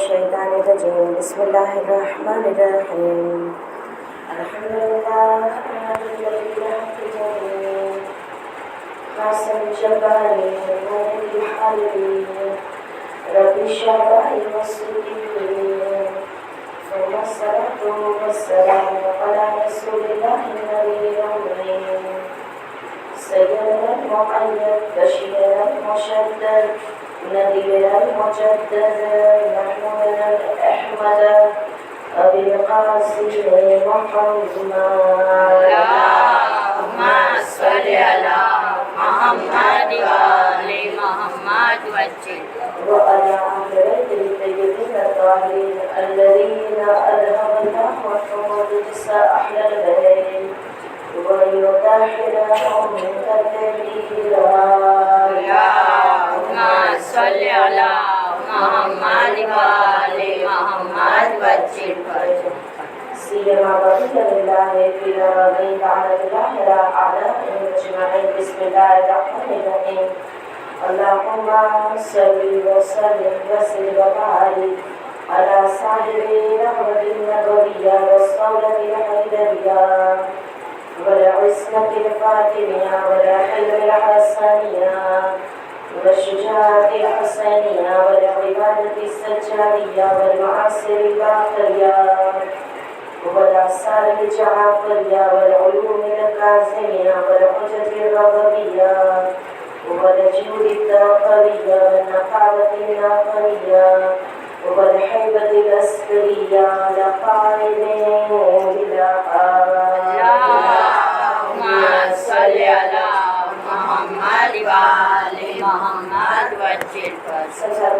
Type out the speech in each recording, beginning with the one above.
الشيطان الرجيم بسم الله الرحمن الرحيم الحمد لله الذي بحق جميل حسن الجبارين مالك الحالين رب اشرح لي صدري ثم الصلاة والسلام على رسول الله النبي الأمين سيدنا المقيد بشيرا المشدد نذيرا المجدد محمودا الأحمد أبي القاسم محمد اللهم صل على محمد وآل محمد وسلم وعلى أهل بيت الطيبين الطاهرين الذين أذهب الله الرجس أهل البيت ويطهرهم تطهيرا اللهم صل على محمد وآل محمد وسلم سيما بقية لله في الأرضين لعنة الله لا أعلى أجمعين بسم الله الرحمن الرحيم اللهم صل وسلم وبارك على صاحب رحمة النبوية والصولة الحيدرية والعصمة الفاتنية والحلم الحسنية والشجاعة الحسنية والعبادة السجادية والمعاصر الباقية والآثار الجعفرية والعلوم الكاظمية والحجج الرضوية والجود الداخلية والنقابة الناقلية والحيبة الأسكرية لقائمين اللهم صل على محمد وآل محمد وسلم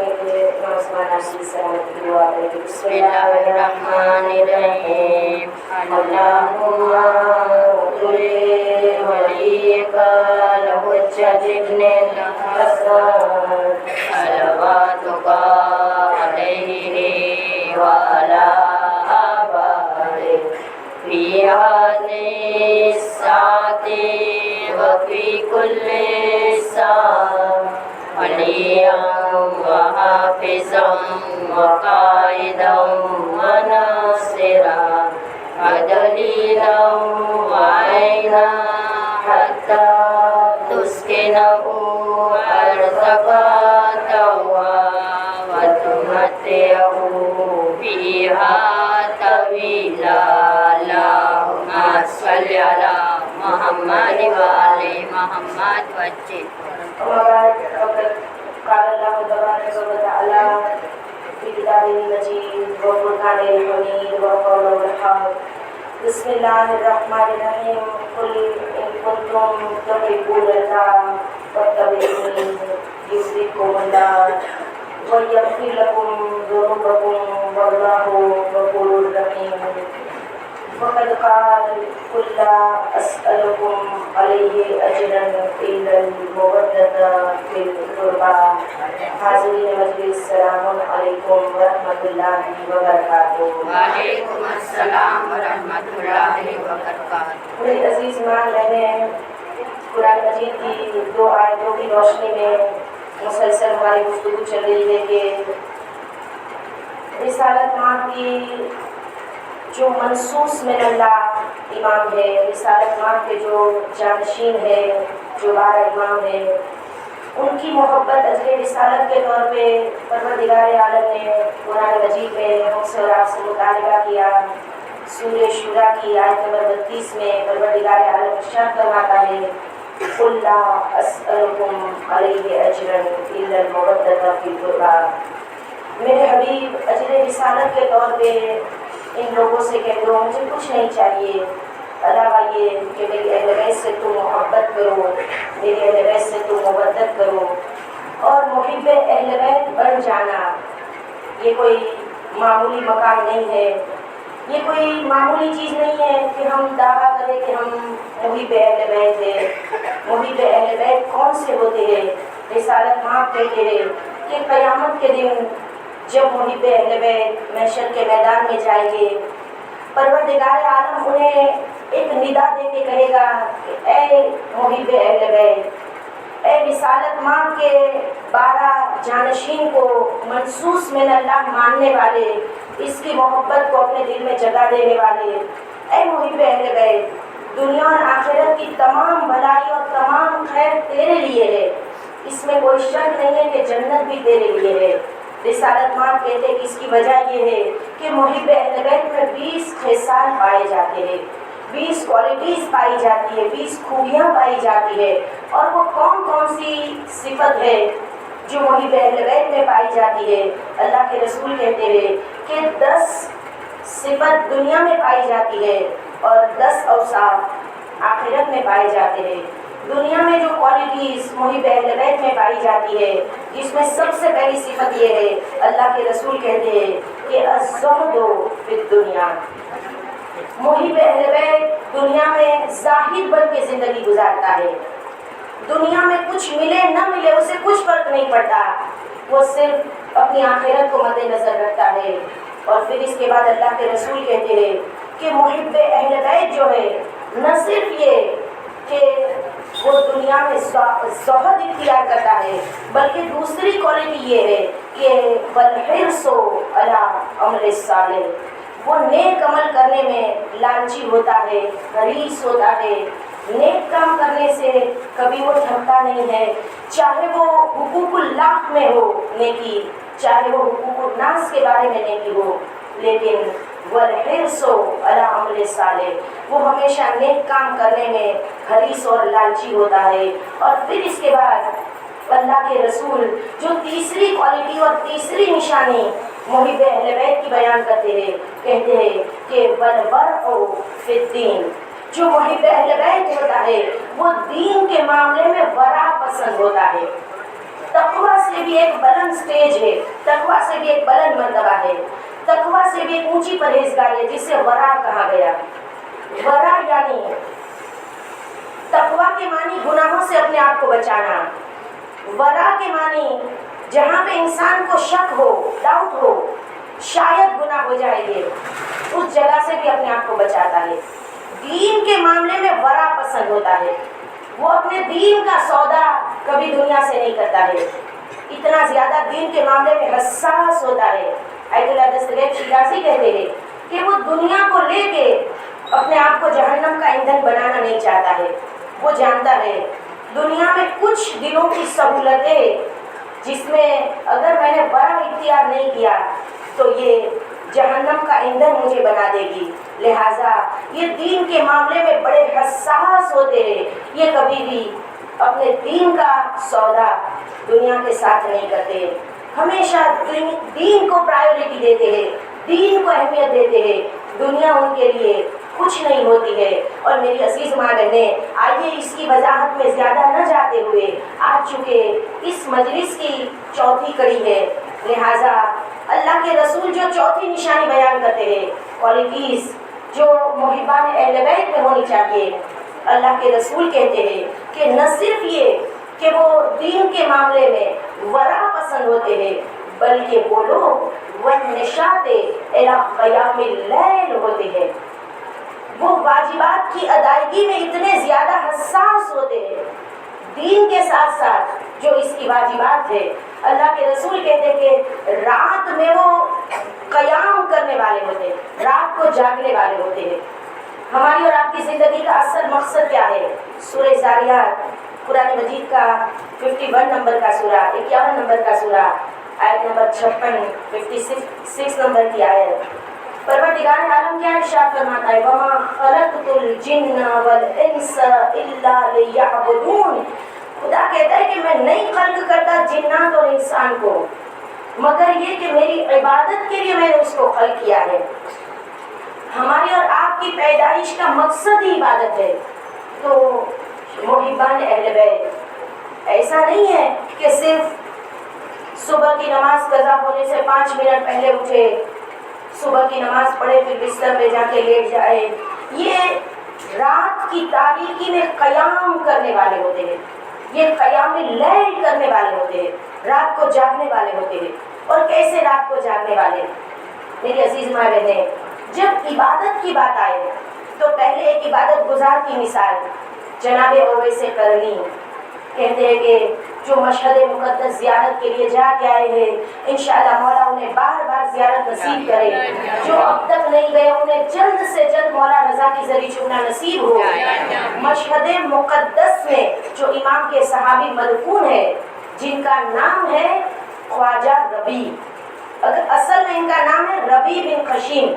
بسم الله الرحمن الرحيم اللهم قل وليك الحجة ابن الحسن صلواتك عليه وعلى آبائه في هذه الساعة وفي كل ساعة وليا وحافظا وقائدا وناصرا ودليلا وعينا حتى تسكنه أرضك توا وتمتعه فيها طويلا اللهم صل على محمد وآل محمد وسلم قال الله تبارك وتعالى في كتابه المجيد وفرقانه الحميد وقوله الحق بسم الله الرحمن الرحيم قل إن كنتم تحبون الله فاتبعوني يحببكم الله ويغفر لكم ذنوبكم والله غفور رحيم وقد قال قل لا أسألكم عليه أجرا إلا المودة في القربى حاضرین مجلس السلام علیکم ورحمۃ اللہ وبرکاتہ. وعلیکم السلام ورحمۃ اللہ وبرکاتہ. میرے عزیز ایمان میں نے قرآن مجید کی دو آیتوں کی روشنی میں مسلسل ہماری گفتگو چل رہی ہے کہ رسالت ماں کی جو منصوص من اللہ امام ہے، رسالت ماں کے جو جانشین ہے، جو 12 امام ہے، ان کی محبت اجر رسالت کے طور پہ پروردگار عالم نے قرآن مجید میں ہم سے اور آپ سے مطالبہ کیا. سورہ شورا کی آیت نمبر 32 میں پروردگار عالم ارشاد فرماتا ہے قل لا اسألکم علیہ اجرا الا المودۃ فی القربى. میرے حبیب اجر رسالت کے طور پہ ان لوگوں سے کہہ دو مجھے کچھ نہیں چاہیے علاوہ یہ کہ میری اہل بیت سے تم محبت کرو، میری اہل بیت سے تم مودت کرو اور محب اہل بیت بن جانا. یہ کوئی معمولی مقام نہیں ہے، یہ کوئی معمولی چیز نہیں ہے کہ ہم دعویٰ کریں کہ ہم محب اہل بیت ہیں. محب اہل بیت کون سے ہوتے ہیں؟ رسالت ماں کہتے ہیں کہ قیامت کے دن جب محب اہل بیت محشر کے میدان میں جائیں گے، پروردگار عالم انہیں ایک ندا دے کے کہے گا کہ اے محب اہل بیت، اے رسالت ماں کے 12 جانشین کو منصوص من اللہ ماننے والے، اس کی محبت کو اپنے دل میں جگہ دینے والے، اے محب اہل بیت، دنیا اور آخرت کی تمام بھلائی اور تمام خیر تیرے لیے ہے، اس میں کوئی شک نہیں ہے کہ جنت بھی تیرے لیے ہے۔ رسالت ماں کہتے کہ اس کی وجہ یہ ہے کہ محب اہل بیت میں 20 خصال پائے جاتے ہیں، 20 کوالٹیز پائی جاتی ہے، 20 خوبیاں پائی جاتی ہے۔ اور وہ کون کون سی صفت ہے جو محب اہل بیت میں پائی جاتی ہے؟ اللہ کے رسول کہتے ہیں کہ 10 صفت دنیا میں پائی جاتی ہے اور 10 اوصاف آخرت میں پائے جاتے ہیں۔ دنیا میں جو کوالٹیز محب اہل بیت میں پائی جاتی ہے، جس میں سب سے پہلی صفت یہ ہے، اللہ کے رسول کہتے ہیں کہ الزہد فی الدنیا، محب اہل بیت دنیا میں زاہد بن کے زندگی گزارتا ہے۔ دنیا میں کچھ ملے نہ ملے اسے کچھ فرق نہیں پڑتا، وہ صرف اپنی آخرت کو مد نظر رکھتا ہے۔ اور پھر اس کے بعد اللہ کے رسول کہتے ہیں کہ محب اہل بیت جو ہے، نہ صرف یہ کہ وہ دنیا میں زہد اختیار کرتا ہے، بلکہ دوسری کوالٹی یہ ہے کہ والحرص علی عمل الصالح، وہ نیک عمل کرنے میں لالچی ہوتا ہے، حریص ہوتا ہے، نیک کام کرنے سے کبھی وہ تھکتا نہیں ہے، چاہے وہ حقوق اللہ میں ہو نیکی، چاہے وہ حقوق الناس کے بارے میں نیکی ہو، لیکن والحرص علی عمل الصالح، وہ ہمیشہ نیک کام کرنے میں حریص اور لالچی ہوتا ہے۔ اور پھر اس کے بعد اللہ کے رسول جو تیسری کوالٹی اور تیسری نشانی محب اہل بیت کی بیان کرتے ہیں، کہتے ہیں کہ والورع فی الدین، جو محب اہل بیت ہوتا ہے وہ دین کے معاملے میں ورع پسند ہوتا ہے۔ تقویٰ سے بھی ایک بلند سٹیج ہے، تقویٰ سے بھی ایک بلند مرتبہ ہے، تقویٰ سے بھی ایک اونچی پرہیزگاری ہے جسے ورع کہا گیا۔ ورع یعنی تقویٰ کے معنی گناہوں سے اپنے آپ کو بچانا، ورع کے معنی جہاں پہ انسان کو شک ہو، ڈاؤٹ ہو، شاید گناہ ہو جائے گے، اس جگہ سے بھی اپنے آپ کو بچاتا ہے۔ دین کے معاملے میں ورع پسند ہوتا ہے، وہ اپنے دین کا سودا کبھی دنیا سے نہیں کرتا ہے، اتنا زیادہ دین کے معاملے میں حساس ہوتا ہے۔ آیت اللہ دستگیر شیرازی کہتے ہیں کہ وہ دنیا کو لے کے اپنے آپ کو جہنم کا ایندھن بنانا نہیں چاہتا ہے، وہ جانتا ہے دنیا میں کچھ دنوں کی سہولتیں جس میں اگر میں نے ورع اختیار نہیں کیا تو یہ جہنم کا ایندھن مجھے بنا دے گی، لہٰذا یہ دین کے معاملے میں بڑے حساس ہوتے ہیں، یہ کبھی بھی اپنے دین کا سودا دنیا کے ساتھ نہیں کرتے، ہمیشہ دین کو پرائیورٹی دیتے ہیں، دین کو اہمیت دیتے ہیں، دنیا ان کے لیے کچھ نہیں ہوتی ہے۔ اور میری عزیز ماں بہنیں، آئیے اس کی وضاحت میں زیادہ نہ جاتے ہوئے، آج چونکہ اس مجلس کی چوتھی کڑی ہے، لہٰذا اللہ کے رسول جو چوتھی نشانی بیان کرتے ہیں، کوالٹیز جو محبان اہل بیت میں ہونی چاہیے، اللہ کے رسول کہتے ہیں کہ نہ صرف یہ کہ وہ دین کے معاملے میں ورع پسند ہوتے ہیں، بلکہ وہ لوگ والنشاط الی قیام اللیل ہوتے ہیں، وہ واجبات کی ادائیگی میں اتنے زیادہ حساس ہوتے ہیں، دین کے ساتھ ساتھ جو اس کی واجبات ہے، اللہ کے رسول کہتے ہیں کہ رات میں وہ قیام کرنے والے ہوتے ہیں، رات کو جاگنے والے ہوتے ہیں۔ ہماری اور آپ کی زندگی کا اصل مقصد کیا ہے؟ سورہ زاریات قرآن مجید کا 51 نمبر کا سورہ، 51 نمبر کا سورہ، آیت نمبر 56، 56 نمبر کی آیت۔ پروردگار عالم کیا ارشاد فرماتا ہے؟ وَمَا خَلَقْتُ الْجِنَّ وَالْإِنسَ إِلَّا لِيَعْبُدُونِ، خدا کہتا ہے کہ میں نہیں خلق کرتا جنات اور انسان کو مگر یہ کہ میری عبادت کے لیے میں نے اس کو خلق کیا ہے۔ ہماری اور آپ کی پیدائش کا مقصد ہی عبادت ہے۔ تو محبان اہل بیت ایسا نہیں ہے کہ صرف صبح کی نماز قضا ہونے سے 5 منٹ پہلے اٹھے، صبح کی نماز پڑھے پھر بستر پہ جا کے لیٹ جائے، یہ رات کی تاریکی میں قیام کرنے والے ہوتے ہیں، یہ قیام اللیل کرنے والے ہوتے ہیں، رات کو جاگنے والے ہوتے ہیں۔ اور کیسے رات کو جاگنے والے؟ میری عزیز ماں بہنیں، جب عبادت کی بات آئے تو پہلے ایک عبادت گزار کی مثال جناب اویس قرنی کہتے ہیں کہ جو مشہد مقدس زیارت کے لیے جا کے آئے ہیں انشاءاللہ مولا انہیں بار بار زیارت نصیب کرے، جو اب تک نہیں گئے انہیں جلد سے جلد مولا رضا کی ذریعے چکنا نصیب ہو۔ مشہد مقدس میں جو امام کے صحابی مدفون ہے جن کا نام ہے خواجہ ربیع، اصل میں ان کا نام ہے ربیع بن خشیم،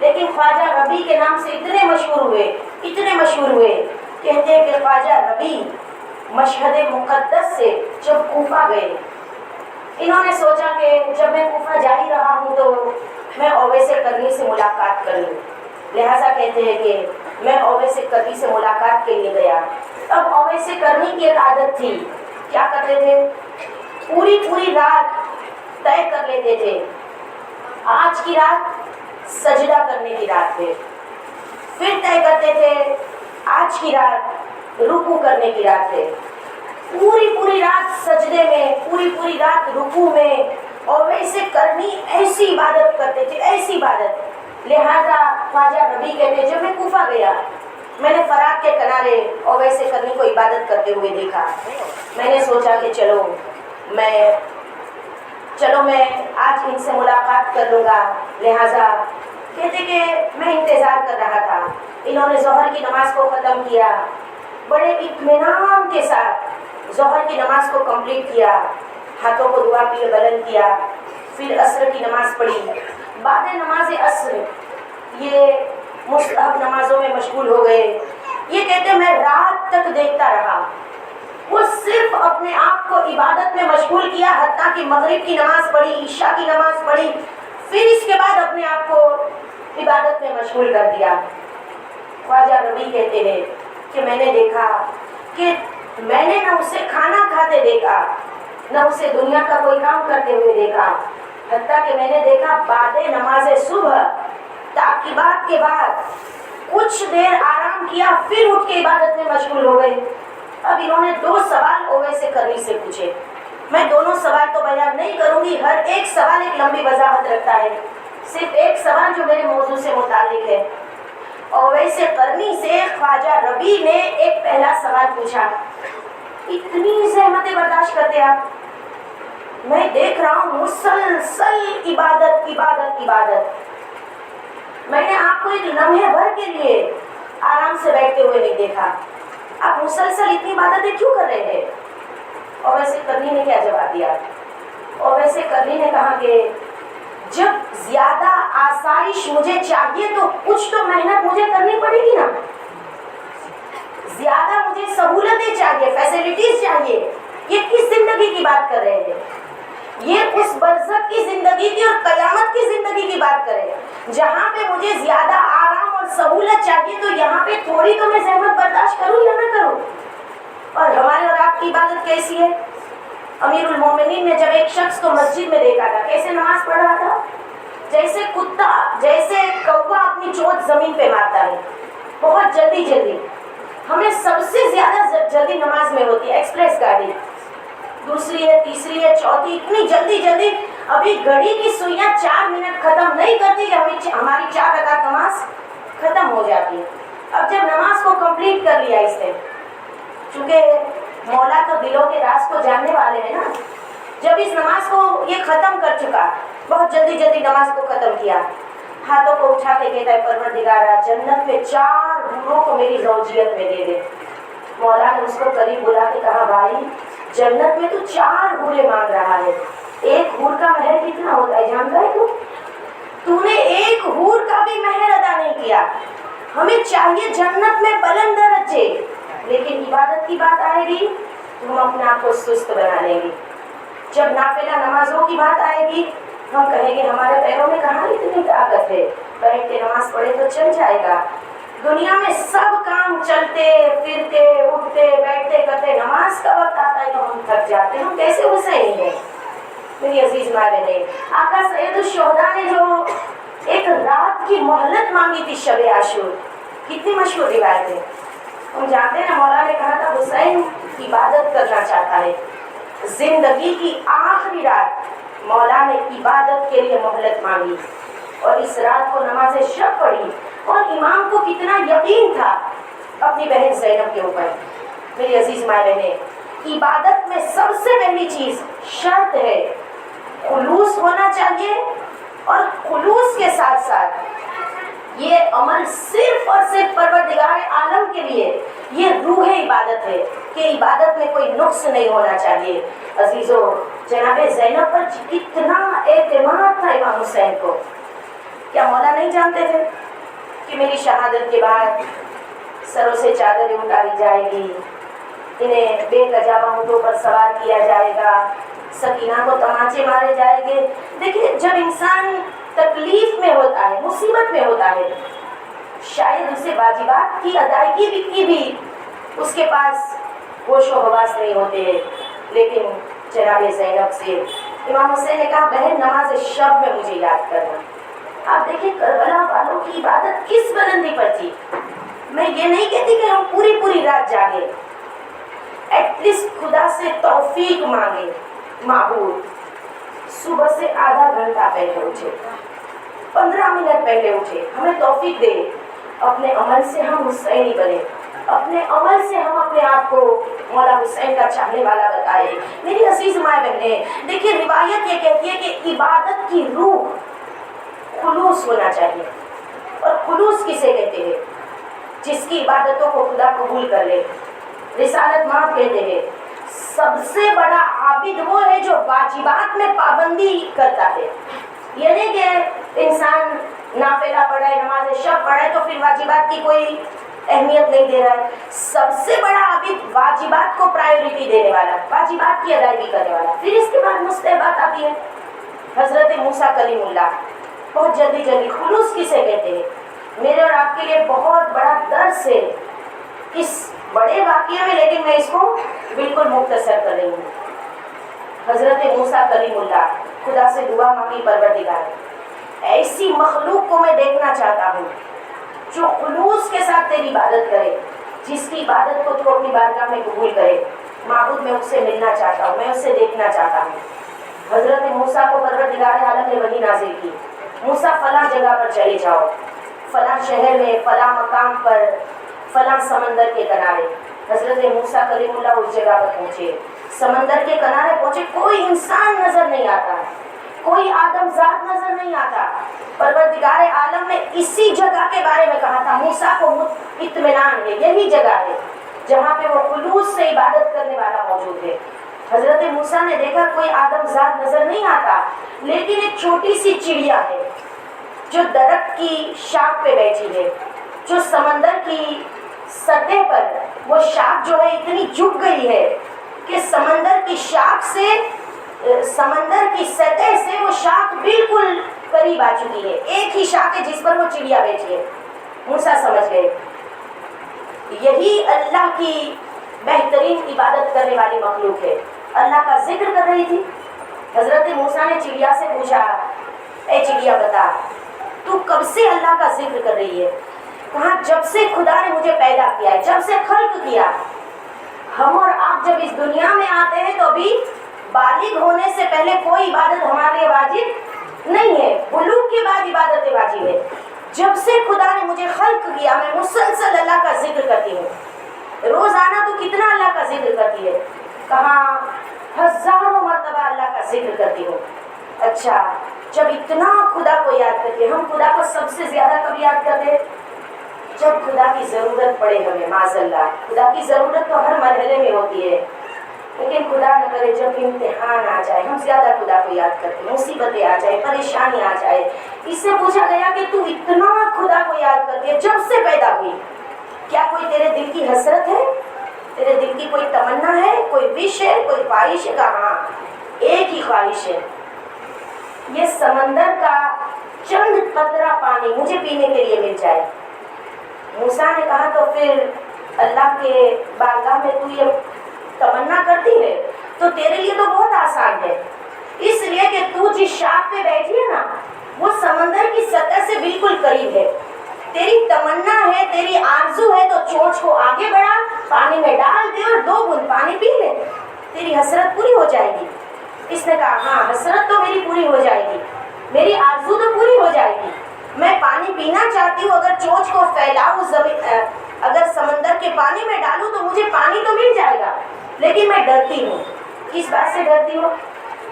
لیکن خواجہ ربیع کے نام سے اتنے مشہور ہوئے کہتے ہیں کہ خواجہ ربیع مشہد مقدس سے جب کوفہ گئے، انہوں نے سوچا کہ جب میں کوفہ جا ہی رہا ہوں تو میں اویس کرنی سے ملاقات کر لوں، لہٰذا کہتے ہیں کہ میں اویس کرنی سے ملاقات کے لیے گیا۔ اب اویس کرنی کی ایک عادت تھی، کیا کرتے تھے؟ پوری رات طے کر لیتے تھے، آج کی رات سجدہ کرنے کی رات ہے، پھر طے کرتے تھے آج کی رات رکوع کرنے کی رات ہے، پوری رات سجدے میں، پوری رات رکوع میں، اور ویسے کرنی ایسی عبادت کرتے تھے، ایسی عبادت۔ لہذا خواجہ ربیع کہتے جب میں کوفہ گیا میں نے فرات کے کنارے اور ویسے کرنی کو عبادت کرتے ہوئے دیکھا، میں نے سوچا کہ چلو میں آج ان سے ملاقات کر لوں گا۔ لہذا کہتے کہ میں انتظار کر رہا تھا، انہوں نے ظہر کی نماز کو ختم کیا، بڑے اطمینان کے ساتھ ظہر کی نماز کو کمپلیٹ کیا، ہاتھوں کو دعا کے لیے بلند کیا، پھر عصر کی نماز پڑھی۔ بعد نماز عصر یہ مستحب نمازوں میں مشغول ہو گئے۔ یہ کہتے میں رات تک دیکھتا رہا، وہ صرف اپنے آپ کو عبادت میں مشغول کیا، حتیٰ کہ مغرب کی نماز پڑھی، عشاء کی نماز پڑھی، پھر اس کے بعد اپنے آپ کو عبادت میں مشغول کر دیا۔ خواجہ ربیع کہتے ہیں کہ میں نے دیکھا کہ میں نے نہ اسے کھانا کھاتے دیکھا، نہ اسے دنیا کا کوئی کام کرتے ہوئے دیکھا، حتیٰ کہ میں نے دیکھا بعد نماز صبح تعقیبات کے بعد کچھ دیر آرام کیا، پھر اٹھ کے عبادت میں مشغول ہو گئے۔ اب انہوں نے 2 سوال اویس کرنی سے پوچھے، میں دونوں سوال تو بیان نہیں کروں گی، ہر ایک سوال ایک لمبی وضاحت رکھتا ہے، صرف ایک سوال جو میرے موضوع سے متعلق ہے۔ اویس کرنی سے خواجہ ربیع نے ایک پہلا سوال پوچھا، اتنی زحمتیں برداشت کرتے آپ؟ میں دیکھ رہا ہوں مسلسل عبادت۔ میں نے آپ کو ایک لمحے بھر کے لیے آرام سے بیٹھتے ہوئے نہیں دیکھا، آپ مسلسل اتنی عبادتیں کیوں کر رہے ہیں؟ اویس کرنی نے کیا جواب دیا؟ اویس کرنی نے کہا کہ جب زیادہ آسائش مجھے چاہیے تو کچھ تو محنت مجھے کرنی پڑے گی نا، زیادہ مجھے سہولتیں چاہیے، فیسلٹیز چاہیے۔ یہ کس زندگی کی بات کر رہے ہیں؟ یہ اس برزخ کی زندگی کی اور قیامت کی زندگی کی بات کریں، جہاں پہ مجھے زیادہ آرام اور سہولت چاہیے تو یہاں پہ تھوڑی تو میں زحمت برداشت کروں یا نہ کروں؟ اور ہمارے اور آپ کی عبادت کیسی ہے؟ امیر المومنین نے جب ایک شخص کو مسجد میں دیکھا تھا، کیسے نماز پڑھ رہا تھا؟ جیسے کتا، جیسے کوا اپنی چونچ زمین پہ مارتا ہے، بہت جلدی۔ ہمیں سب سے زیادہ جلدی نماز میں ہوتی ہے، ایکسپریس گاڑی، دوسری ہے، تیسری ہے، چوتھی، اتنی جلدی ابھی گھڑی کی سوئیاں 4 منٹ ختم نہیں کرتی کہ ہماری 4 رکعت نماز ختم ہو جاتی ہے۔ اب جب نماز کو کمپلیٹ کر لیا اس نے، چونکہ مولا تو دلوں کے راز کو جاننے والے ہیں نا، جب اس نماز کو یہ ختم کر چکا، بہت جلدی نماز کو ختم کیا، ہاتھوں کو اٹھا کے کہتا ہے پروردگارا جنت میں 4 حوروں کو میری زوجیت میں دے دے۔ مولا نے اس کو قریب بلا کے کہا بھائی جنت میں تو 4 حوریں مانگ رہا ہے، ایک حور کا مہر کتنا ہوتا ہے جانتا ہے تو نے ایک حور کا بھی مہر ادا نہیں کیا۔ ہمیں چاہیے جنت میں بلند درجے، لیکن عبادت کی بات آئے گی تو ہم اپنے آپ کو سست بنا لیں گے۔ جب نافلہ نمازوں کی بات آئے گی ہم کہیں گے ہمارے پیروں میں کہاں اتنی طاقت ہے، بیٹھ کے نماز پڑھے تو چل جائے گا۔ دنیا میں سب کام چلتے پھرتے اٹھتے بیٹھتے کرتے، نماز کا وقت آتا ہے تو ہم تھک جاتے ہیں، ہم کیسے حسین ہیں؟ میری عزیز ماں بہنیں، آقا سید الشہداء نے جو ایک رات کی مہلت مانگی تھی شب عاشور، کتنی مشہور روایت ہے، ہم جانتے ہیں نا مولا نے کہا تھا حسین عبادت کرنا چاہتا ہے، زندگی کی آخری رات مولا نے عبادت کے لیے مہلت مانگی اور اس رات کو نماز شب پڑھی، اور امام کو کتنا یقین تھا اپنی بہن زینب کے اوپر۔ میری عزیز ماں بہنیں، عبادت میں سب سے پہلی چیز شرط ہے خلوص ہونا چاہیے، اور خلوص کے ساتھ ساتھ یہ عمل صرف اور صرف پروردگار عالم کے لیے، یہ روح عبادت ہے کہ عبادت میں کوئی نقص نہیں ہونا چاہیے۔ عزیزو، جناب زینب پر کتنا اعتماد تھا امام حسین کو، کیا مولا نہیں جانتے تھے کہ میری شہادت کے بعد سروں سے چادریں اٹھائی جائے گی، انہیں بے کجاوا اونٹوں پر سوار کیا جائے گا، سکینہ کو تماچے مارے جائیں گے۔ دیکھیے، جب انسان تکلیف میں ہوتا ہے، مصیبت میں ہوتا ہے، شاید اسے واجبات کی ادائیگی کی بھی اس کے پاس ہوش و حواس نہیں ہوتے ہیں، لیکن جناب زینب سے امام حسین نے کہا بہن نماز شب میں مجھے یاد کرنا۔ آپ دیکھیں کربلا والوں کی عبادت کس بلندی پر تھی۔ میں یہ نہیں کہتی کہ ہم پوری رات جاگے، ایٹ لیسٹ خدا سے توفیق مانگے، معبود صبح سے آدھا گھنٹہ پہلے اٹھے، 15 منٹ پہلے اٹھے، ہمیں توفیق دے، اپنے عمل سے ہم حسینی بنے، اپنے عمل سے ہم اپنے آپ کو مولا حسین کا چاہنے والا بتائے۔ میری عزیز مائیں بہنیں، دیکھیے روایت یہ کہتی ہے کہ عبادت کی روح خلوص ہونا چاہیے، اور خلوص کسے کہتے ہیں؟ جس کی عبادتوں کو خدا قبول کر لے۔ رسالت مآب کہتے ہیں سب سے بڑا عابد وہ ہے جو واجبات میں پابندی کرتا ہے، یعنی کہ انسان نافلہ پڑھے، نماز شب پڑھے تو پھر واجبات کی کوئی اہمیت نہیں دے رہا ہے۔ سب سے بڑا عابد واجبات کو پرائیورٹی دینے والا، واجبات کی ادائیگی کرنے والا، پھر اس کے بعد مستحبات آتی ہے۔ حضرت موسیٰ کلیم اللہ بہت جلدی خلوص کسے کہتے ہیں؟ میرے اور آپ کے لیے بہت بڑا درس ہے اس بڑے واقعے میں، لیکن میں اس کو بالکل مختصر کر رہی ہوں۔ حضرت موسیٰ کلیم اللہ خدا سے دعا مانگی، پروردگار ایسی مخلوق کو میں دیکھنا چاہتا ہوں جو خلوص کے ساتھ تیری عبادت کرے، جس کی عبادت کو تو اپنی بارگاہ میں قبول کرے۔ معبود میں اس سے ملنا چاہتا ہوں، میں اسے دیکھنا چاہتا ہوں۔ حضرت موسیٰ کو پروردگار عالم نے وحی نازل کی، موسیٰ فلاں جگہ پر چلے جاؤ، فلاں شہر میں، فلاں مقام پر، فلاں سمندر کے کنارے۔ حضرت موسیٰ کلیم اللہ اس جگہ پر پہنچے، سمندر کے کنارے پہنچے، کوئی انسان نظر نہیں آتا، کوئی آدم ذات نظر نہیں آتا۔ پروردگار عالم نے اسی جگہ کے بارے میں کہا تھا موسیٰ کو اطمینان ہے، یہی جگہ ہے جہاں پہ وہ خلوص سے عبادت کرنے والا موجود ہے۔ حضرت موسیٰ نے دیکھا کوئی آدم ذات نظر نہیں آتا، لیکن ایک چھوٹی سی چڑیا ہے جو درخت کی شاخ پہ بیٹھی ہے، جو سمندر کی سطح پر وہ شاخ جو ہے اتنی جھک گئی ہے کہ سمندر کی شاخ سے، سمندر کی سطح سے وہ شاخ بالکل قریب آ چکی ہے، ایک ہی شاخ ہے جس پر وہ چڑیا بیٹھی ہے۔ موسیٰ سمجھ گئے یہی اللہ کی بہترین عبادت کرنے والی مخلوق ہے، اللہ کا ذکر کر رہی تھی۔ حضرت موسیٰ نے چڑیا سے پوچھا اے چڑیا بتا تو کب سے اللہ کا ذکر کر رہی ہے؟ کہا جب سے خدا نے مجھے پیدا کیا ہے، جب سے خلق کیا۔ ہم اور آپ جب اس دنیا میں آتے ہیں تو ابھی بالغ ہونے سے پہلے کوئی عبادت ہمارے لیے واجب نہیں ہے، بلوغ کے بعد عبادت واجب ہے۔ جب سے خدا نے مجھے خلق کیا میں مسلسل اللہ کا ذکر کرتی ہوں۔ روزانہ تو کتنا اللہ کا ذکر کرتی ہے؟ کہاں ہزاروں مرتبہ اللہ کا ذکر کرتی ہوں۔ اچھا، جب اتنا خدا کو یاد کرتے ہیں، ہم خدا کو سب سے زیادہ کب یاد کرتے ہیں؟ جب خدا کی ضرورت پڑے ہمیں، معاذ اللہ۔ خدا کی ضرورت تو ہر مرحلے میں ہوتی ہے، لیکن خدا نہ کرے جب امتحان آ جائے ہم زیادہ خدا کو یاد کرتے ہیں، مصیبتیں آ جائے، پریشانی آ جائے۔ اس سے پوچھا گیا کہ تو اتنا خدا کو یاد کرتی ہے جب سے پیدا ہوئی، کیا کوئی تیرے دل کی حسرت ہے؟ تیرے دل کی کوئی تمنا ہے، کوئی وش ہے، کوئی خواہش ہے؟ کہاں ایک ہی خواہش ہے، یہ سمندر کا چند قطرہ پانی مجھے پینے کے لیے مل جائے۔ موسیٰ نے کہا تو پھر اللہ کے بارگاہ میں تو یہ تمنا کرتی ہے تو تیرے لیے تو بہت آسان ہے، اس لیے کہ تو جس شاخ پہ بیٹھی ہے نا وہ سمندر کی سطح سے بالکل قریب ہے۔ تیری تمنا ہے، تیری آرزو ہے تو چونچ کو آگے بڑھا، پانی میں ڈال دے اور 2 بوند پانی پی لے، تیری حسرت پوری ہو جائے گی۔ اس نے کہا ہاں حسرت تو میری پوری ہو جائے گی، میری آرزو تو پوری ہو جائے گی، میں پانی پینا چاہتی ہوں، اگر چونچ کو پھیلاؤں اگر سمندر کے پانی میں ڈالوں تو مجھے پانی تو مل جائے گا، لیکن میں ڈرتی ہوں. کس بات سے ڈرتی ہوں؟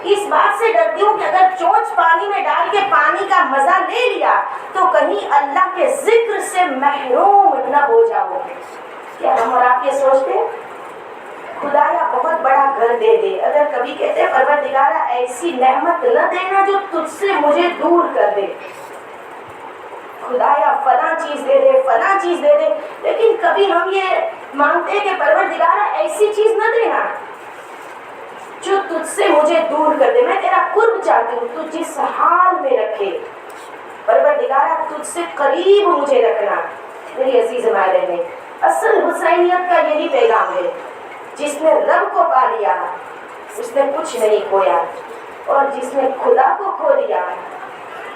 اس بات سے ڈرتی ہوں کہ اگر چونچ پانی میں ڈال کے پانی کا مزہ لے لیا تو کہیں اللہ کے ذکر سے محروم نہ ہو جاؤ. کیا ہم اور آپ یہ سوچتے ہیں؟ خدایا بہت بڑا گھر دے دے. اگر کبھی کہتے ہیں پروردگارا ایسی نعمت نہ دینا جو تجھ سے مجھے دور کر دے. خدایا فلاں چیز دے دے، فلاں چیز دے دے. لیکن کبھی ہم یہ مانگتے ہیں کہ پروردگارا ایسی چیز نہ دینا جو تجھ سے مجھے دور کر دے. میں تیرا قرب چاہتی ہوں، تو جس حال میں رکھے پروردگارا تجھ سے قریب مجھے رکھنا. میری عزیز ماں بہنیں، اصل حسینیت کا یہی پیغام ہے. جس نے رب کو پا لیا اس نے کچھ نہیں کھویا، اور جس نے خدا کو کھو دیا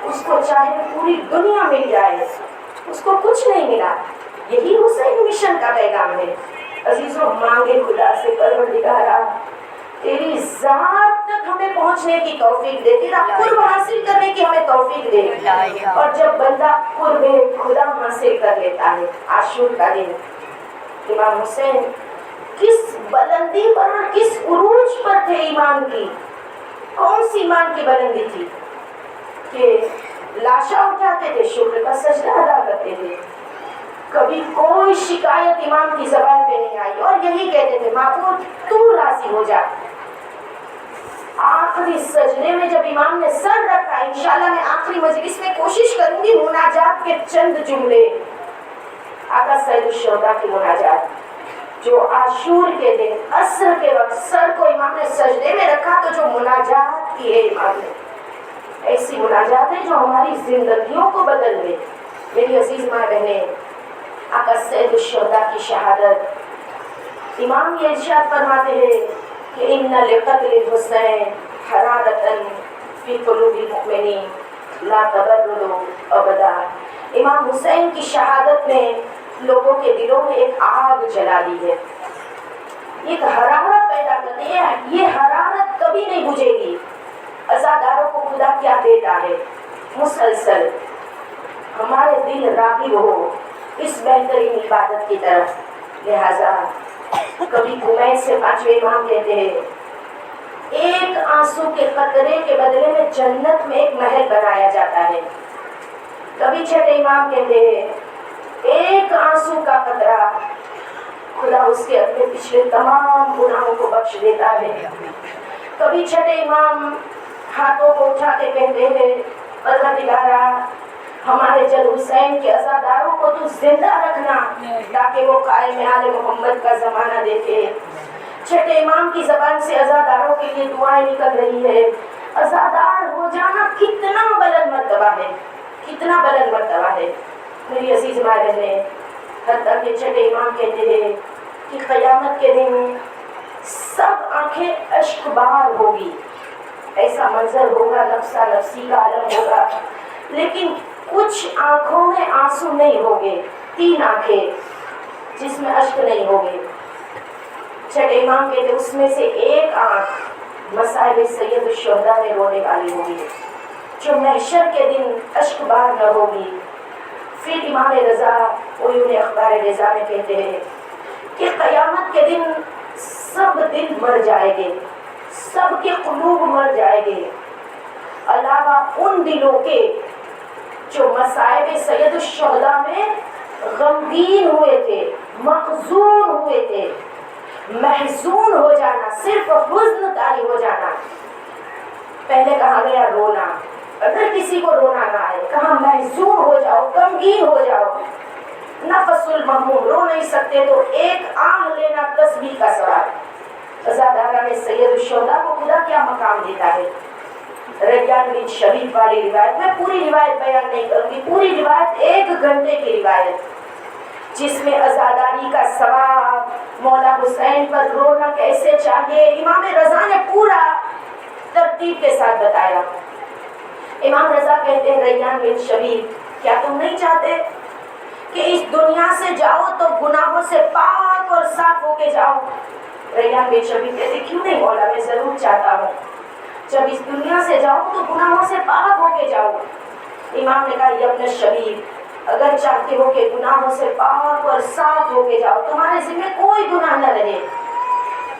اس کو چاہے پوری دنیا مل جائے اس کو کچھ نہیں ملا. یہی حسین مشن کا پیغام ہے. عزیزوں، مانگے خدا سے پروردگارا تیری ذات تک ہمیں پہنچنے کی توفیق دے، تیرا قرب حاصل کرنے کی ہمیں توفیق دے. اور جب بندہ قرب خدا حاصل کر لیتا ہے، عاشور کا دن امام حسین کس بلندی پر اور کس عروج پر تھے ایمان کی. کون سی ایمان کی بلندی تھی کہ لاشا اٹھاتے تھے، شکر کا سجدہ ادا کرتے تھے. کبھی کوئی شکایت امام کی زبان پہ نہیں آئی، اور یہی کہتے تھے معبود تو راضی ہو جا. آخری سجدے میں جب امام نے سر رکھا، انشاءاللہ میں آخری مجلس میں کوشش کروں گی مناجات کے چند جملے، آقا سید الشہداء کی مناجات جو عاشور کے دن عصر کے وقت سر کو امام نے سجدے میں رکھا تو جو مناجات کی ہے امام نے، ایسی مناجات ہے جو ہماری زندگیوں کو بدل دے. میری عزیز ماں بہنیں، آقا سید الشہداء کی شہادت، امام یہ ارشاد فرماتے ہیں کہ ان لقتل الحسین حرارتا فی قلوب المؤمنین لا تبردوا ابدا. امام حسین کی شہادت نے لوگوں کے دلوں میں ایک آگ جلا دی ہے، ایک حرارت پیدا کرتی ہے. یہ حرارت کبھی نہیں بجھے گی. عزاداروں کو خدا کیا دیتا ہے؟ مسلسل ہمارے دل راغب ہو اس بہترین عبادت کی طرف. لہذا کبھی کمیت سے پانچویں امام کہتے ہیں ایک آنسو کے قطرے کے بدلے میں جنت میں ایک محل بنایا جاتا ہے. کبھی چھٹے امام کہتے ہیں ایک آنسو کا قطرہ خدا اس کے اپنے پچھلے تمام گناہوں کو بخش دیتا ہے. کبھی چھٹے امام ہاتھوں کو اٹھا کے کہتے ہیں پروردگارا ہمارے جد حسین کے عزاداروں کو تو زندہ رکھنا تاکہ وہ قائم آل محمد کا زمانہ دیکھے. چھٹے امام کی زبان سے عزاداروں کے لیے دعائیں نکل رہی ہے. عزادار ہو جانا کتنا بلند مرتبہ ہے، کتنا بلند مرتبہ ہے. میری عزیز ماں بہنیں، حتیٰ کہ چھٹے امام کہتے ہیں کہ قیامت کے دن سب آنکھیں اشک بار ہوگی. ایسا منظر ہوگا، نفسا نفسی کا عالم ہوگا، لیکن کچھ آنکھوں میں آنسو نہیں ہوگے. 3 آنکھیں جس میں اشک نہیں ہوگے. چھٹے امام کہتے اس میں سے ایک آنکھ مصائب سید الشہداء میں رونے والی ہوگی جو محشر کے دن اشک بار نہ ہوگی. پھر امام رضا عیون اخبار رضا میں کہتے ہیں کہ قیامت کے دن سب دل مر جائے گے، سب کے قلوب مر جائے گے، علاوہ ان دلوں کے جو مصائب سید الشہداء میں غمگین ہوئے تھے، محزون ہوئے تھے. محزون ہو جانا، صرف حزن طاری ہو جانا. پہلے کہا گیا رونا، اگر کسی کو رونا نہ آئے کہاں محزون ہو جاؤ، غمگین ہو جاؤ. نفس المحموم، رو نہیں سکتے تو ایک آہ لینا تسبیح کا ثواب. عزادارہ میں سید الشہداء کو خدا کیا مقام دیتا ہے. ریان بن شبیب والی روایت، میں پوری روایت بیان نہیں کروں گی، پوری روایت 1 گھنٹے کی روایت جس میں عزاداری کا ثواب، مولا حسین پر رونا کیسے چاہیے، امام رضا نے پورا ترتیب کے ساتھ بتایا. امام رضا کہتے ہیں ریان بن شبیب کیا تم نہیں چاہتے کہ اس دنیا سے جاؤ تو گناہوں سے پاک اور صاف ہو کے جاؤ؟ ریان بن شبیب کہتے کیوں نہیں مولا، میں ضرور چاہتا ہوں. جب اس دنیا سے جاؤ تو گناہوں سے پاک ہو کے جاؤ. امام نے کہا یا ابن شبیب اگر چاہتے ہو کہ گناہوں سے پاک اور صاف ہو کے جاؤ، تمہارے ذمہ کوئی گناہ نہ رہے،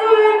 3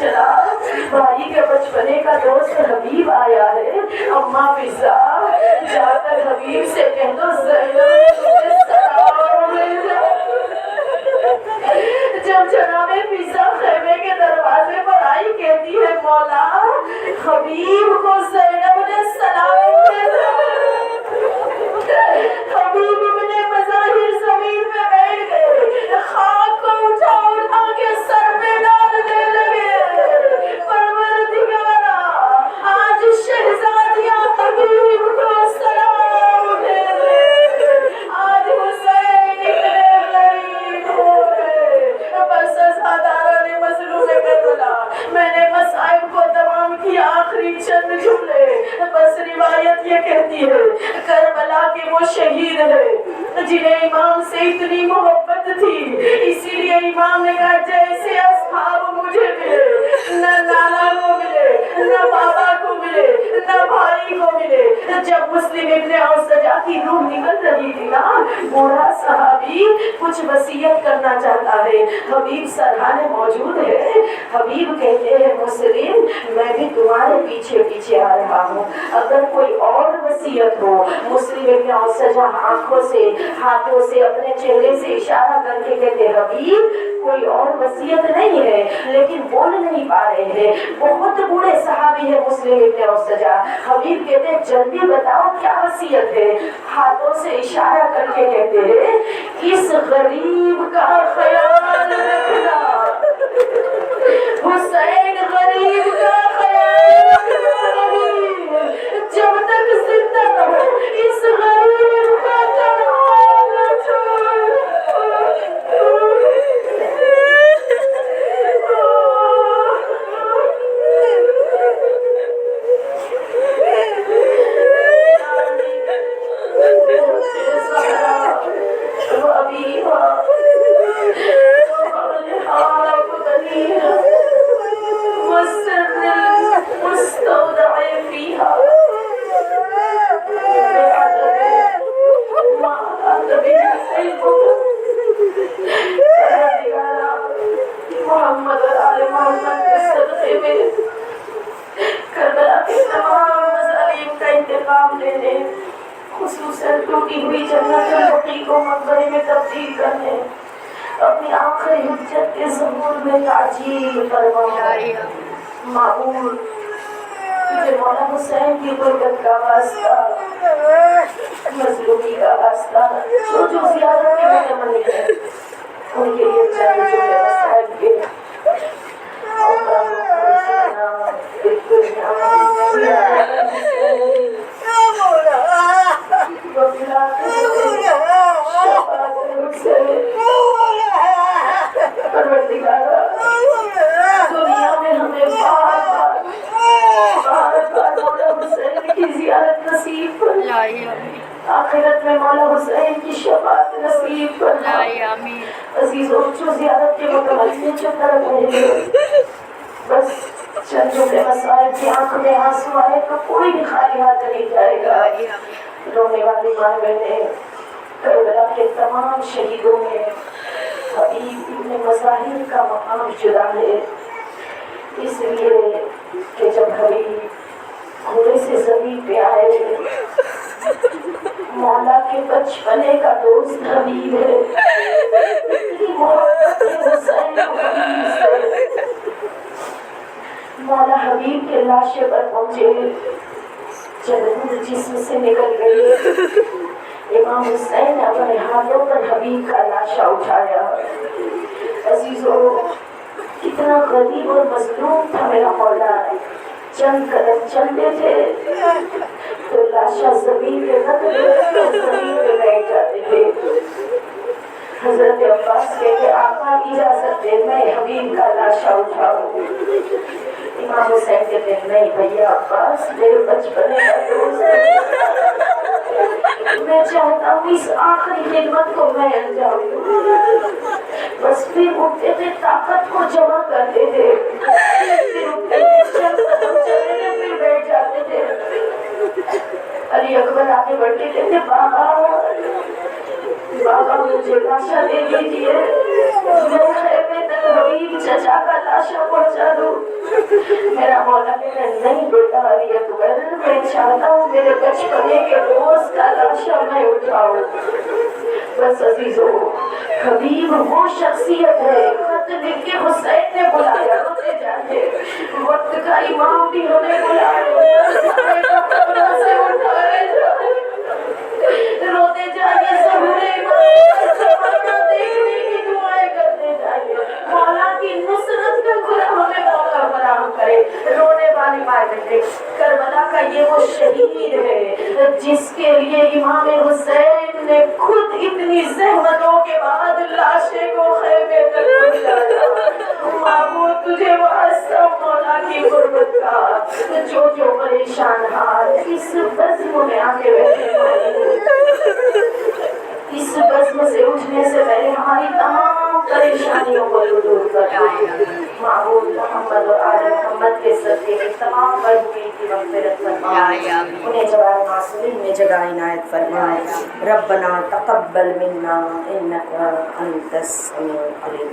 چلا بھائی کے بچپنے کا دوست حبیب آیا ہے، اماں فضا جا کر حبیب سے کہہ دو زینب نے تمہیں سلام بھیجا۔ جب جناب فضا خیمے کے دروازے پر آئی کہتی ہے مولا حبیب کو زینب نے سلام بھیجا۔ حبیب ابن مظاہر زمین میں بیٹھ گئے، خاک کو اٹھا اٹھا کے سر میں ڈالنے لگے، پروردگارا آج شہزادیاں حبیب کو سلام بھیجے، آج حسین اتنے غریب ہو گئے۔ بس ازادارہ نے مظلوم کربلا میں نے مصائب کو تمام کیا، آخری چند جملے بس روایت یہ کہتی ہے کربلا کے وہ شہید ہے جنہیں امام سے اتنی محبت تھی، اسی لیے امام نے کہا جیسے اصحاب مجھے ملے، نہ نانا کو ملے، نہ بابا کو ملے، نہ بھائی کو ملے۔ جب مسلم ابن اوسجا کی روح نکل رہی تھی نا، بوڑھا صحابی کچھ وصیت کرنا چاہتا ہے، حبیب سرحانے موجود ہے۔ حبیب کہتے ہیں مسلم میں بھی تمہارے پیچھے پیچھے آ رہا ہوں، اگر کوئی اور وصیت ہو۔ مسلم ابن اوسجا آنکھوں سے ہاتھوں سے اپنے چہرے سے اشارہ کر کے کہتے حبیب کوئی اور وصیت نہیں ہے، لیکن بول نہیں پا رہے ہیں، بہت بوڑھے صحابی ہے مسلم ابن اوسجا۔ حبیب کہتے جلدی بتاؤ کیا وصیت ہے؟ ہاتھوں سے اشارہ کر کے کہتے ہیں اس غریب کا خیال رکھنا، حسین غریب کا خیال رکھنا، جب تک زندہ رہو اس غریب کا تنہا نہ چھوڑ۔ محمد اور آل محمد کے صدقے میں کربلا کے تمام مظالم کا انتقام لینے، خصوصاً ٹوٹی ہوئی جنت البقیع کو مقبرے میں تبدیل کرنے، اپنی آخری حجت کے ظہور میں تعجیل فرمائے۔ معمول تجھے مولا حسین کی غربت کا واسطہ، مظلومی کا واسطہ، جو زیارت کے متمنی ہے ان کے لیے چاہیے جو میرا صاحب کے دنیا میں ہمیں بار بار مولا حسین کی زیارت نصیب فرمائے، آخرت میں مولا حسین کی شفاعت نصیب فرمائے۔ عزیزوں جو زیارت کے متمنی چپ رہے بس چند جملے مسائل کی آنکھ میں آنسو آئے تو کوئی بھی خالی ہاتھ نہیں جائے گا۔ رونے والی ماں بہنیں، کربلا کے تمام شہیدوں میں حبیب ابن مظاہر کا مقام جدا ہے، اس لیے کہ جب حبیب گھوڑے سے زمین پہ آئے، مولا کے بچپنے کا دوست حبیب ہے، اتنی محبت ہے حسین و حبیب سے۔ مولا حبیب کے لاشے پر پہنچے، جب روح جسم سے نکل گئی، امام حسین نے اپنے ہاتھوں پر حبیب کا لاشا اٹھایا۔ عزیزوں کتنا غریب اور مظلوم تھا میرا مولا، چند قدم چلتے تھے تو لاشا زمین پہ رکھ دے، زمین پہ بیٹھ جاتے تھے۔ حضرت عباس کہتے آقا اجازت دے میں حبیب کا لاشا اٹھاؤں۔ امام حسین کہتے نہیں بھیا عباس میرے بچپنے کا دوست ہے، میں چاہتا ہوں اس آخری خدمت کو میں انجام دوں۔ بس پھر اٹھتے تھے طاقت کو جمع کرتے تھے، پھر اٹھتے تھے چند قدم چلتے تھے پھر بیٹھ جاتے تھے۔ علی اکبر آگے بڑھ کے کہتے بابا مجھے لاشا دے دیجیے، میں خیمے تک حبیب حبیب چچا کا لاشا پہنچا دوں. میرا مولا کہتا ہے نہیں بیٹا علی اکبر، میں چاہتا ہوں میرے بچپنے کے دوست کا لاشا میں اٹھاؤں. بس عزیزو، حبیب وہ شخصیت ہے، خط لکھ کے حسین نے بلایا، روتے جائے وقت کا امام بھی ہمیں بلائے، سے اٹھائے جائے، روتے جائیے ظہور امام دیکھنے کی دعائیں کرتے جائیے. مولا کی نصرت کا خدا ہمیں موقع فراہم کرے. رونے والی مائیں بیٹے، کربلا کا یہ وہ شہید ہے جس کے لیے امام حسین نے خود اتنی زحمتوں کے بعد لاشے کو خیمے تک پہنچایا. معبود تجھے واسطہ مولا کی قربت کا، جو پریشان حال اس بزم میں آ کے بیٹھے، اس بزم سے اٹھنے سے پہلے ہماری تمام پریشانیوں کو دور کر معبود محمد اور آل محمد کے صدقے کی تمام مرحومین کی مغفرت فرمائے، انہیں جوائے معصومین میں جگہ عنایت فرمائے. ربنا تقبل منا انک انت السمیع العلیم.